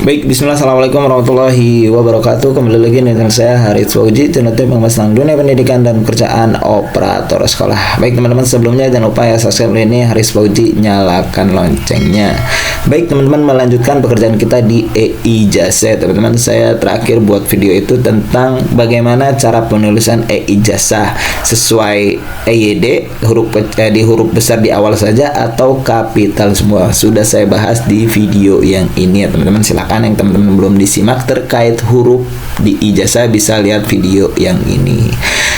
Baik, bismillah, assalamualaikum warahmatullahi wabarakatuh. Kembali lagi dengan saya Harith Fauji, channel pengembangan tentang dunia pendidikan dan pekerjaan operator sekolah. Baik teman-teman, sebelumnya jangan lupa ya subscribe ini Harith Fauji, nyalakan loncengnya. Baik teman-teman, melanjutkan pekerjaan kita di e-ijazah. Teman-teman, saya terakhir buat video itu tentang bagaimana cara penulisan e-ijazah sesuai EYD, di huruf besar di awal saja atau kapital semua. Sudah saya bahas di video yang ini ya teman-teman. Silakan yang teman-teman belum disimak terkait huruf di ijazah bisa lihat video yang ini.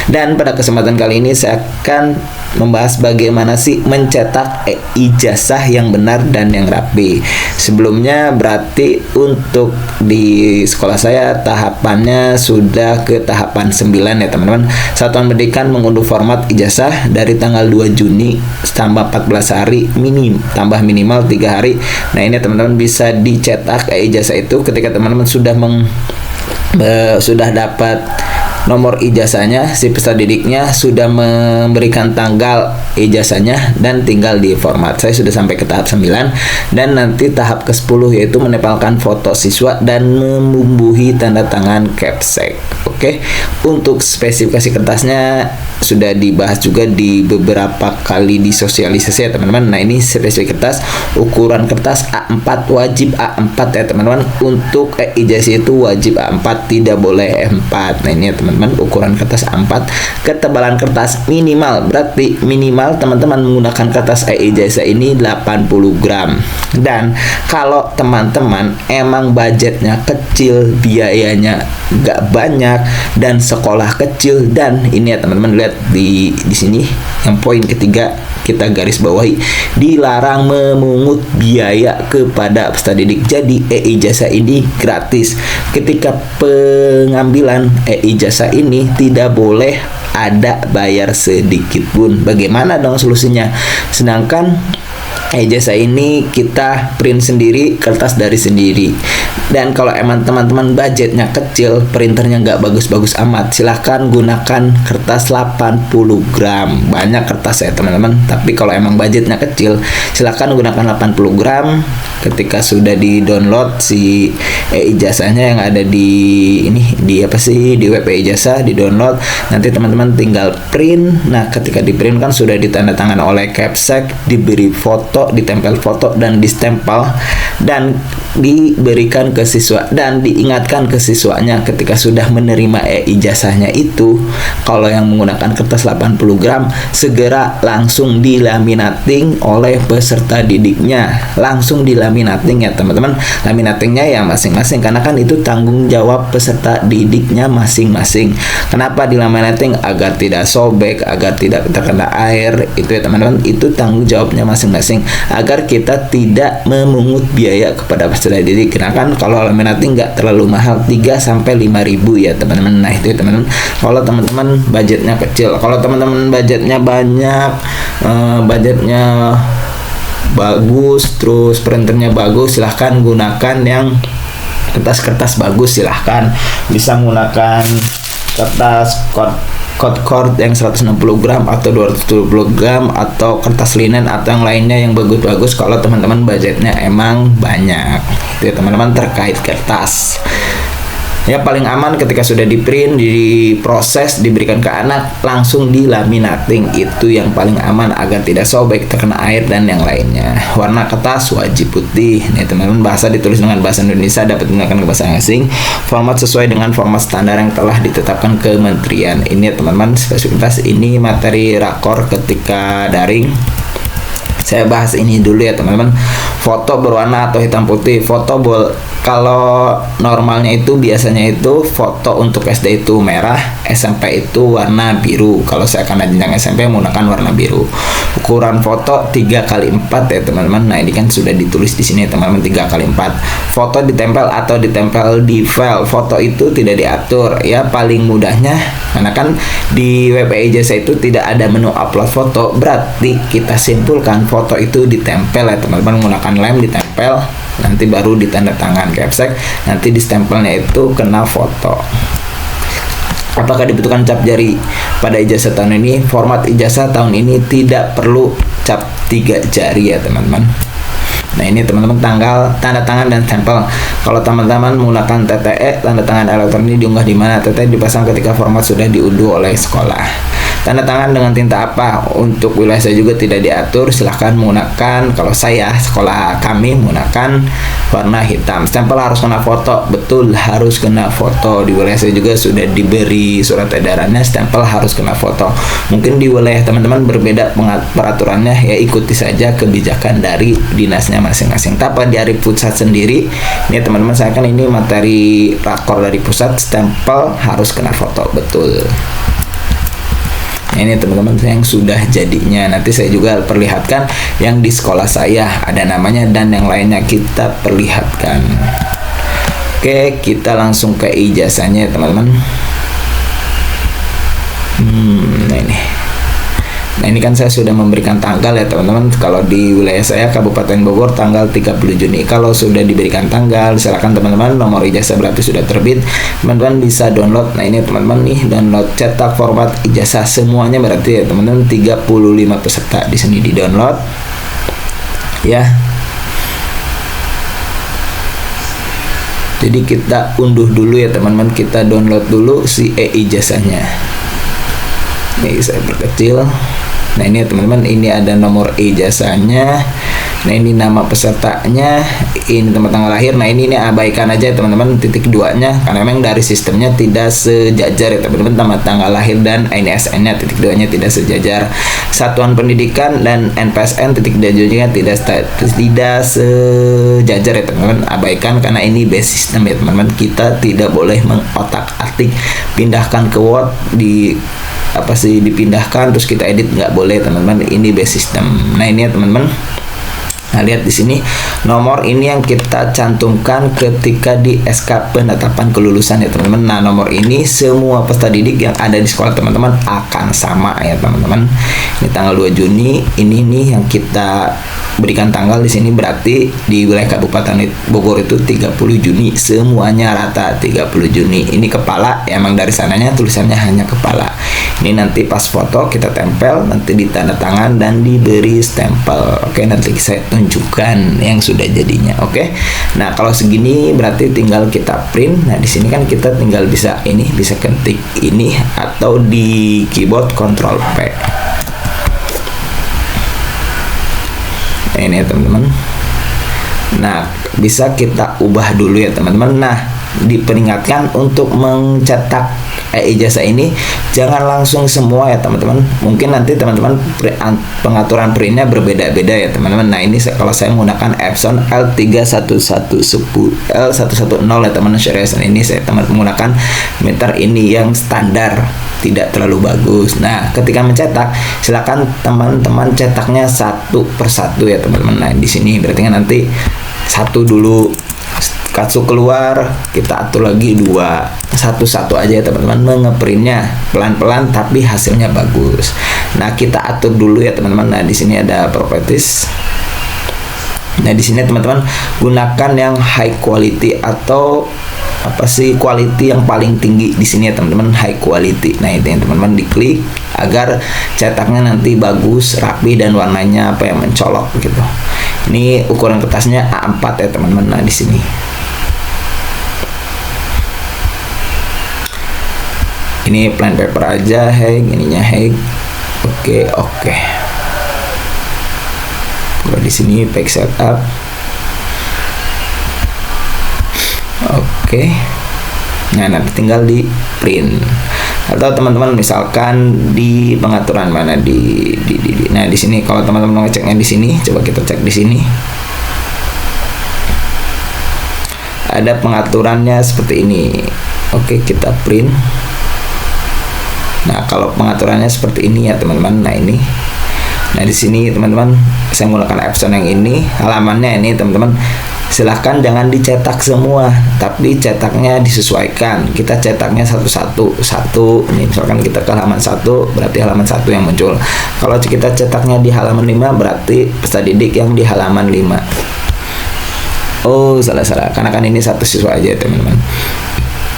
Dan pada kesempatan kali ini saya akan membahas bagaimana sih mencetak ijazah yang benar dan yang rapi. Sebelumnya berarti untuk di sekolah saya tahapannya sudah ke tahapan 9 ya teman-teman. Satuan Pendidikan mengunduh format ijazah dari tanggal 2 Juni tambah 14 hari tambah minimal 3 hari. Nah ini teman-teman bisa dicetak ijazah itu ketika teman-teman sudah dapat nomor ijazahnya, si peserta didiknya sudah memberikan tanggal ijazahnya dan tinggal di format. Saya sudah sampai ke tahap 9 dan nanti tahap ke-10 yaitu menempelkan foto siswa dan membubuhi tanda tangan Capsek. Oke. Untuk spesifikasi kertasnya sudah dibahas juga di beberapa kali di sosialisasi ya teman-teman. Nah, ini spesifikasi kertas, ukuran kertas A4 wajib A4 ya teman-teman. Untuk ijazah itu wajib A4, tidak boleh E4. Nah, ini ya teman-teman, ukuran kertas A4. Ketebalan kertas minimal, berarti minimal teman-teman menggunakan kertas ijazah ini 80 gram. Dan kalau teman-teman emang budgetnya kecil, biayanya nggak banyak dan sekolah kecil, dan ini ya teman-teman lihat di sini yang poin ketiga kita garis bawahi, dilarang memungut biaya kepada peserta didik. Jadi e-ijazah ini gratis. Ketika pengambilan e-ijazah ini tidak boleh ada bayar sedikit pun. Bagaimana dong solusinya? Sedangkan ijazah ini kita print sendiri, kertas dari sendiri. Dan kalau emang teman-teman budgetnya kecil, printernya nggak bagus-bagus amat, silahkan gunakan kertas 80 gram. Banyak kertas ya teman-teman, tapi kalau emang budgetnya kecil, silahkan gunakan 80 gram. Ketika sudah di download si ijazahnya yang ada di web ijazah, di download, nanti teman-teman tinggal print. Nah ketika di print kan sudah ditandatangan oleh Capsek, diberi foto, ditempel foto dan distempel dan diberikan ke siswa, dan diingatkan ke siswanya ketika sudah menerima ijazahnya itu, kalau yang menggunakan kertas 80 gram segera langsung dilaminating oleh peserta didiknya. Langsung dilaminating ya teman-teman. Laminatingnya ya masing-masing, karena kan itu tanggung jawab peserta didiknya masing-masing. Kenapa dilaminating? Agar tidak sobek, agar tidak terkena air. Itu ya teman-teman, itu tanggung jawabnya masing-masing, agar kita tidak memungut biaya kepada peserta didik. Karena kan kalau laminating nggak terlalu mahal, 3-5 ribu ya teman-teman. Nah itu ya teman-teman, kalau teman-teman budgetnya kecil. Kalau teman-teman budgetnya banyak, budgetnya bagus, terus printernya bagus, silahkan gunakan yang kertas-kertas bagus. Silahkan bisa menggunakan kertas code yang 160 gram atau 270 gram atau kertas linen atau yang lainnya yang bagus-bagus kalau teman-teman budgetnya emang banyak. Itu ya teman-teman terkait kertas. Ya paling aman ketika sudah di print, diproses, diberikan ke anak, langsung dilaminating. Itu yang paling aman agar tidak sobek, terkena air dan yang lainnya. Warna kertas wajib putih. Nih teman-teman, bahasa ditulis dengan bahasa Indonesia, dapat digunakan ke bahasa asing. Format sesuai dengan format standar yang telah ditetapkan kementerian. Ini ya teman-teman, spesifikasi ini materi rakor ketika daring. Saya bahas ini dulu ya teman-teman. Foto berwarna atau hitam putih. Kalau normalnya itu biasanya itu foto untuk SD itu merah, SMP itu warna biru. Kalau saya akan jenjang SMP menggunakan warna biru. Ukuran foto 3x4 ya teman-teman. Nah ini kan sudah ditulis di sini teman-teman, 3x4. Foto ditempel atau ditempel di file. Foto itu tidak diatur ya, paling mudahnya karena kan di web ijazah itu tidak ada menu upload foto, berarti kita simpulkan foto itu ditempel ya teman-teman, menggunakan lem ditempel, nanti baru ditanda tangan Capsek, nanti di stempelnya itu kena foto. Apakah dibutuhkan cap jari pada ijazah tahun ini? Format ijazah tahun ini tidak perlu cap 3 jari ya teman-teman. Nah ini teman-teman tanggal, tanda tangan dan stempel. Kalau teman-teman menggunakan TTE, tanda tangan elektronik diunggah di mana? TTE dipasang ketika format sudah diunduh oleh sekolah. Tanda tangan dengan tinta apa? Untuk wilayah saya juga tidak diatur, silahkan menggunakan, kalau saya, sekolah kami menggunakan warna hitam. Stempel harus kena foto, betul harus kena foto. Di wilayah saya juga sudah diberi surat edarannya, stempel harus kena foto. Mungkin di wilayah teman-teman berbeda peraturannya, ya ikuti saja kebijakan dari dinasnya masing-masing. Tapi dari pusat sendiri, ini teman-teman, saya kan ini materi rakor dari pusat, stempel harus kena foto, betul. Ini teman-teman yang sudah jadinya. Nanti saya juga perlihatkan yang di sekolah saya ada namanya dan yang lainnya kita perlihatkan. Oke, kita langsung ke ijazahnya teman-teman. Nah ini kan saya sudah memberikan tanggal ya teman-teman. Kalau di wilayah saya Kabupaten Bogor tanggal 30 Juni. Kalau sudah diberikan tanggal, silakan teman-teman, nomor ijazah berarti sudah terbit. Teman-teman bisa download. Nah ini teman-teman nih, download cetak format ijazah semuanya berarti ya teman-teman, 35 peserta di sini di download. Ya. Jadi kita unduh dulu ya teman-teman, kita download dulu si ijazahnya. Nih saya perkecil. Nah ini teman-teman, ini ada nomor ijazahnya. Nah ini nama pesertanya, ini tempat tanggal lahir. Nah ini abaikan aja teman-teman titik 2-nya, karena memang dari sistemnya tidak sejajar ya teman-teman, nama tanggal lahir dan INSN-nya titik 2-nya tidak sejajar. Satuan pendidikan dan NPSN titik 2-nya tidak sejajar ya teman-teman, abaikan karena ini base system ya teman-teman. Kita tidak boleh mengotak-atik, pindahkan ke Word dipindahkan terus kita edit, nggak boleh teman-teman, ini base system. Nah ini ya teman-teman. Nah lihat di sini nomor ini yang kita cantumkan ketika di SK penetapan kelulusan ya teman-teman. Nah nomor ini semua peserta didik yang ada di sekolah teman-teman akan sama ya teman-teman. Ini tanggal 2 Juni, ini nih yang kita berikan tanggal di sini, berarti di wilayah Kabupaten Bogor itu 30 Juni semuanya rata 30 Juni. Ini kepala, emang dari sananya tulisannya hanya kepala. Ini nanti pas foto kita tempel, nanti ditanda tangan dan diberi stempel. Oke, nanti saya tunjukkan yang sudah jadinya. Oke. Nah, kalau segini berarti tinggal kita print. Nah, di sini kan kita tinggal bisa ketik ini atau di keyboard Ctrl P. Nah, ini ya teman-teman. Nah, bisa kita ubah dulu ya teman-teman. Nah, diperingatkan untuk mencetak ijazah ini jangan langsung semua ya teman-teman. Mungkin nanti teman-teman pengaturan printnya berbeda-beda ya teman-teman. Nah ini kalau saya menggunakan Epson L31110 ya teman-teman, seriusan ini saya menggunakan meter ini yang standar, tidak terlalu bagus. Nah ketika mencetak silakan teman-teman cetaknya satu persatu ya teman-teman. Nah di sini berarti kan nanti satu dulu kasih keluar, kita atur lagi 2, satu-satu aja ya teman-teman, mengeprintnya pelan-pelan tapi hasilnya bagus. Nah kita atur dulu ya teman-teman. Nah di sini ada properties. Nah di sini teman-teman gunakan yang high quality atau quality yang paling tinggi di sini ya teman-teman, high quality. Nah itu yang teman-teman diklik agar cetaknya nanti bagus, rapi dan warnanya yang mencolok gitu. Ini ukuran kertasnya A4 ya teman-teman. Nah di sini ini plain paper aja, ininya oke. Kalau di sini page setup, oke. Nah nanti tinggal di print, atau teman-teman misalkan di pengaturan mana nah di sini kalau teman-teman mau ngeceknya di sini, coba kita cek di sini. Ada pengaturannya seperti ini. Oke, kita print. Nah, kalau pengaturannya seperti ini ya teman-teman. Nah, ini. Nah, di sini teman-teman saya menggunakan Epson yang ini, halamannya ini teman-teman. Silahkan jangan dicetak semua, tapi cetaknya disesuaikan. Kita cetaknya satu-satu. Ini misalkan kita ke halaman 1, berarti halaman 1 yang muncul. Kalau kita cetaknya di halaman 5, berarti peserta didik yang di halaman 5. Oh, salah. Karena kan ini satu siswa aja teman-teman.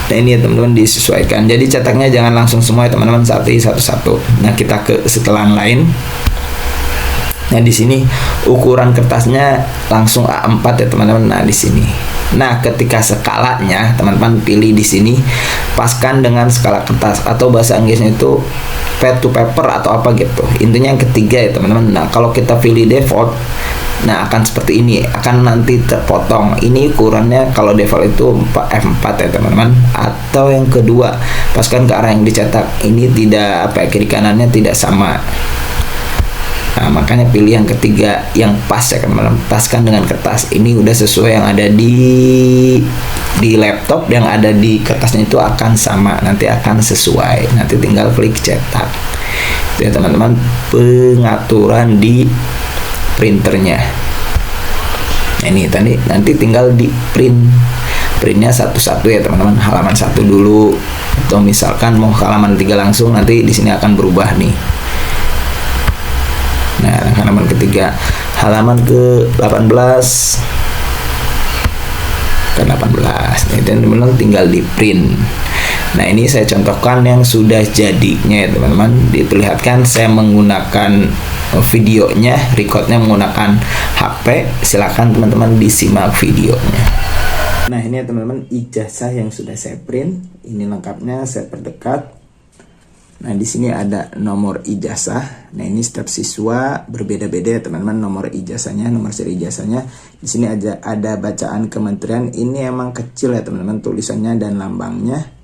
Nah ini ya teman-teman disesuaikan. Jadi cetaknya jangan langsung semua ya teman-teman, satu-satu. Nah kita ke setelan lain. Nah, di sini ukuran kertasnya langsung A4 ya teman-teman. Nah, di sini. Nah, ketika skalanya teman-teman pilih di sini, paskan dengan skala kertas atau bahasa Inggrisnya itu pad to paper atau apa gitu. Intinya yang ketiga ya teman-teman. Nah, kalau kita pilih default, nah akan seperti ini, akan nanti terpotong. Ini ukurannya kalau default itu F4 ya teman-teman. Atau yang kedua, paskan ke arah yang dicetak. Ini tidak kiri kanannya tidak sama. Nah, makanya pilih yang ketiga yang pas ya teman-teman. Paskan dengan kertas. Ini udah sesuai yang ada di laptop, yang ada di kertasnya itu akan sama, nanti akan sesuai. Nanti tinggal klik cetak. Itu ya teman-teman pengaturan di printernya. Nah, ini tadi nanti tinggal di printnya satu-satu ya teman-teman. Halaman 1 dulu, atau misalkan mau halaman 3 langsung, nanti di sini akan berubah nih. Nah, halaman ketiga, halaman ke-18 ke-18 ini teman-teman tinggal di print. Nah, ini saya contohkan yang sudah jadinya ya teman-teman. Diperlihatkan saya menggunakan videonya, recordnya menggunakan HP. Silakan teman-teman disimak videonya. Nah, ini ya teman-teman ijazah yang sudah saya print. Ini lengkapnya saya perdekat. Nah, di sini ada nomor ijazah. Nah, ini setiap siswa berbeda-beda ya teman-teman nomor ijazahnya, nomor seri ijazahnya. Di sini ada bacaan kementerian. Ini emang kecil ya teman-teman tulisannya dan lambangnya.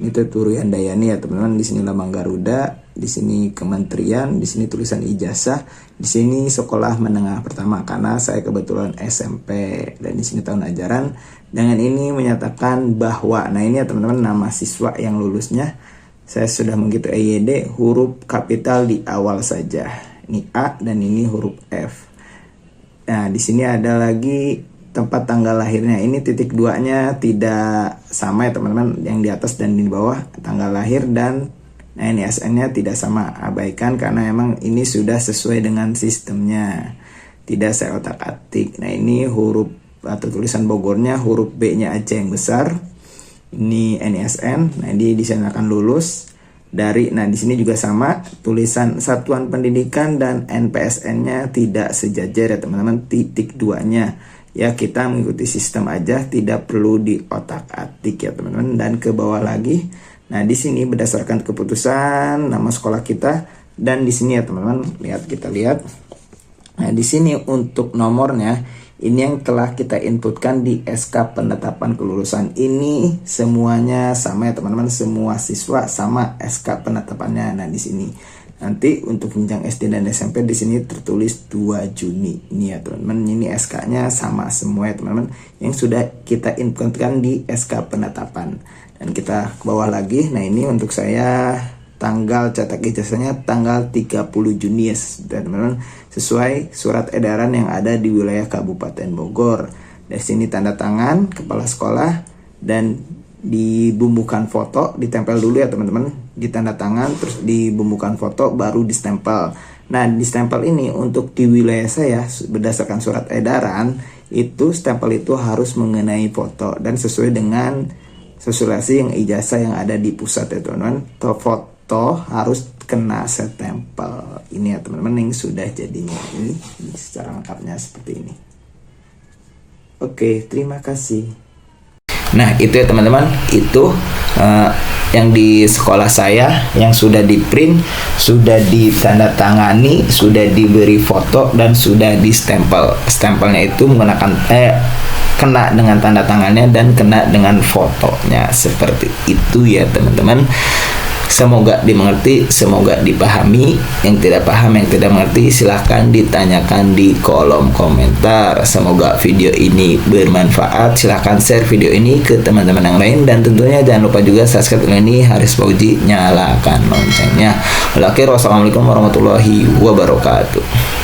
Ini tuh Turu Handayani ya teman-teman. Di sini lambang Garuda, di sini kementerian, di sini tulisan ijazah, di sini sekolah menengah pertama karena saya kebetulan SMP, dan di sini tahun ajaran. Dengan ini menyatakan bahwa, nah ini ya teman-teman nama siswa yang lulusnya. Saya sudah mengikuti EYD, huruf kapital di awal saja. Ini A dan ini huruf F. Nah, di sini ada lagi tempat tanggal lahirnya. Ini titik 2-nya tidak sama ya teman-teman, yang di atas dan di bawah tanggal lahir, dan nah ini SN-nya tidak sama. Abaikan karena emang ini sudah sesuai dengan sistemnya. Tidak saya otak-atik. Nah, ini huruf atau tulisan Bogornya, huruf B-nya aja yang besar. Ini NISN. Nah, ini disanakan lulus dari. Nah, di sini juga sama, tulisan satuan pendidikan dan NPSN-nya tidak sejajar ya teman-teman, titik 2-nya. Ya, kita mengikuti sistem aja, tidak perlu diotak-atik ya teman-teman. Dan ke bawah lagi. Nah, di sini berdasarkan keputusan nama sekolah kita, dan di sini ya teman-teman, kita lihat. Nah, di sini untuk nomornya, ini yang telah kita inputkan di SK penetapan kelulusan. Ini semuanya sama ya teman-teman, semua siswa sama SK penetapannya. Nah, di sini nanti untuk jenjang SD dan SMP di sini tertulis 2 Juni. Ini ya teman-teman, ini SK-nya sama semua ya teman-teman, yang sudah kita inputkan di SK penetapan. Dan kita ke bawah lagi. Nah, ini untuk saya tanggal cetak ijazahnya tanggal 30 Juni ya teman-teman, sesuai surat edaran yang ada di wilayah Kabupaten Bogor. Dari sini tanda tangan kepala sekolah, dan dibumbukan foto, ditempel dulu ya teman-teman, ditanda tangan, terus dibumbukan foto, baru distempel. Nah, distempel ini untuk di wilayah saya berdasarkan surat edaran, itu stempel itu harus mengenai foto dan sesuai dengan sesulasi yang ijazah yang ada di pusat ya teman-teman. Foto harus kena setempel. Ini ya teman-teman yang sudah jadinya. Ini secara lengkapnya seperti ini. Oke, terima kasih. Nah, itu ya teman-teman, itu yang di sekolah saya yang sudah di print, sudah ditandatangani, sudah diberi foto, dan sudah di stempel. Stempelnya itu menggunakan kena dengan tanda tangannya dan kena dengan fotonya, seperti itu ya teman-teman. Semoga dimengerti, semoga dipahami. Yang tidak paham, yang tidak mengerti, silahkan ditanyakan di kolom komentar. Semoga video ini bermanfaat. Silahkan share video ini ke teman-teman yang lain, dan tentunya jangan lupa juga subscribe ini Haris Fauzi, nyalakan loncengnya. Wassalamualaikum warahmatullahi wabarakatuh.